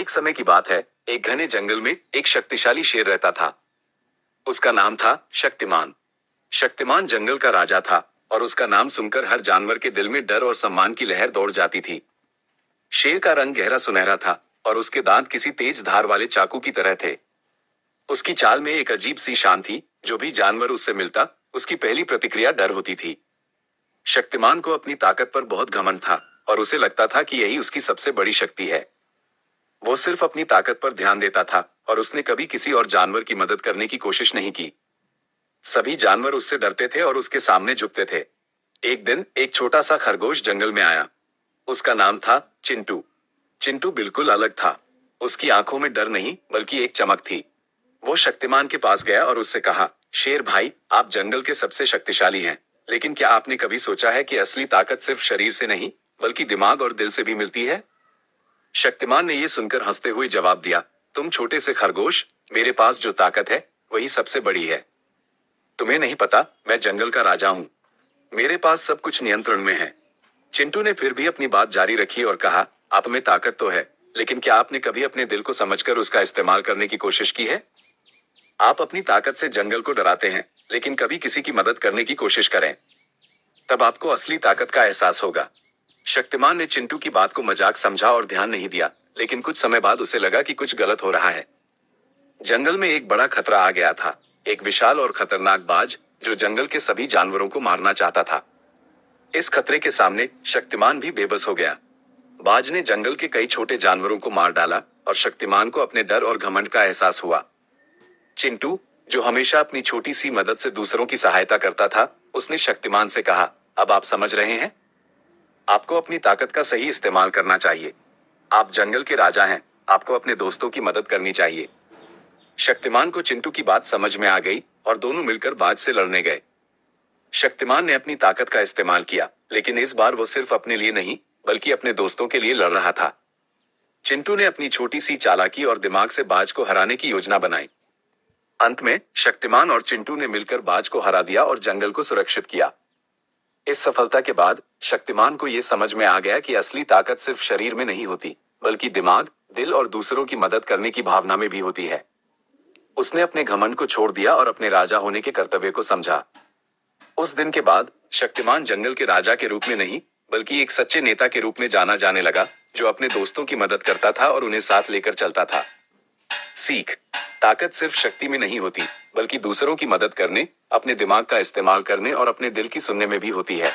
एक समय की बात है, एक घने जंगल में एक शक्तिशाली शेर रहता था। उसका नाम था शक्तिमान। शक्तिमान जंगल का राजा था और उसका नाम सुनकर हर जानवर के दिल में डर और सम्मान की लहर दौड़ जाती थी। शेर का रंग गहरा सुनहरा था और उसके दांत किसी तेज धार वाले चाकू की तरह थे। उसकी चाल में एक अजीब सी शान थी, जो भी जानवर उससे मिलता, उसकी पहली प्रतिक्रिया डर होती थी। शक्तिमान को अपनी ताकत पर बहुत घमंड था और उसे लगता था कि यही उसकी सबसे बड़ी शक्ति है। वो सिर्फ अपनी ताकत पर ध्यान देता था और उसने कभी किसी और जानवर की मदद करने की कोशिश नहीं की। सभी जानवर उससे डरते थे और उसके सामने झुकते थे। एक दिन एक छोटा सा खरगोश जंगल में आया। उसका नाम था चिंटू। चिंटू बिल्कुल अलग था। उसकी आंखों में डर नहीं बल्कि एक चमक थी। वो शक्तिमान के पास गया और उससे कहा, शेर भाई, आप जंगल के सबसे शक्तिशाली हैं, लेकिन क्या आपने कभी सोचा है कि असली ताकत सिर्फ शरीर से नहीं, बल्कि दिमाग और दिल से भी मिलती है? शक्तिमान ने यह सुनकर हंसते हुए जवाब दिया, तुम छोटे से खरगोश, मेरे पास जो ताकत है वही सबसे बड़ी है। तुम्हें नहीं पता, मैं जंगल का राजा हूँ। मेरे पास सब कुछ नियंत्रण में है। चिंटू ने फिर भी अपनी बात जारी रखी और कहा, आप में ताकत तो है, लेकिन क्या आपने कभी अपने दिल को समझकर उसका इस्तेमाल करने की कोशिश की है? आप अपनी ताकत से जंगल को डराते हैं, लेकिन कभी किसी की मदद करने की कोशिश करें, तब आपको असली ताकत का एहसास होगा। शक्तिमान ने चिंटू की बात को मजाक समझा और ध्यान नहीं दिया, लेकिन कुछ समय बाद उसे लगा कि कुछ गलत हो रहा है। जंगल में एक बड़ा खतरा आ गया था। एक विशाल और खतरनाक बाज, जो जंगल के सभी जानवरों को मारना चाहता था। इस खतरे के सामने शक्तिमान भी बेबस हो गया। बाज ने जंगल के कई छोटे जानवरों को मार डाला और शक्तिमान को अपने डर और घमंड का एहसास हुआ। चिंटू, जो हमेशा अपनी छोटी सी मदद से दूसरों की सहायता करता था, उसने शक्तिमान से कहा, अब आप समझ रहे हैं? आपको अपनी ताकत का सही इस्तेमाल करना चाहिए। आप जंगल के राजा हैं, आपको अपने दोस्तों की मदद करनी चाहिए। शक्तिमान को चिंटू की बात समझ में आ गई और दोनों मिलकर बाज से लड़ने गए। शक्तिमान ने अपनी ताकत का इस्तेमाल किया, लेकिन इस बार वो सिर्फ अपने लिए नहीं, बल्कि अपने दोस्तों के लिए लड़ रहा था। चिंटू ने अपनी छोटी सी चालाकी और दिमाग से बाज को हराने की योजना बनाई। अंत में शक्तिमान और चिंटू ने मिलकर बाज को हरा दिया और जंगल को सुरक्षित किया। इस सफलता के बाद शक्तिमान को यह समझ में आ गया कि असली ताकत सिर्फ शरीर में नहीं होती, बल्कि दिमाग, दिल और दूसरों की मदद करने की भावना में भी होती है। उसने अपने घमंड को छोड़ दिया और अपने राजा होने के कर्तव्य को समझा। उस दिन के बाद शक्तिमान जंगल के राजा के रूप में नहीं, बल्कि एक सच्चे नेता के रूप में जाना जाने लगा, जो अपने दोस्तों की मदद करता था और उन्हें साथ लेकर चलता था। सीख: ताकत सिर्फ शक्ति में नहीं होती, बल्कि दूसरों की मदद करने, अपने दिमाग का इस्तेमाल करने और अपने दिल की सुनने में भी होती है।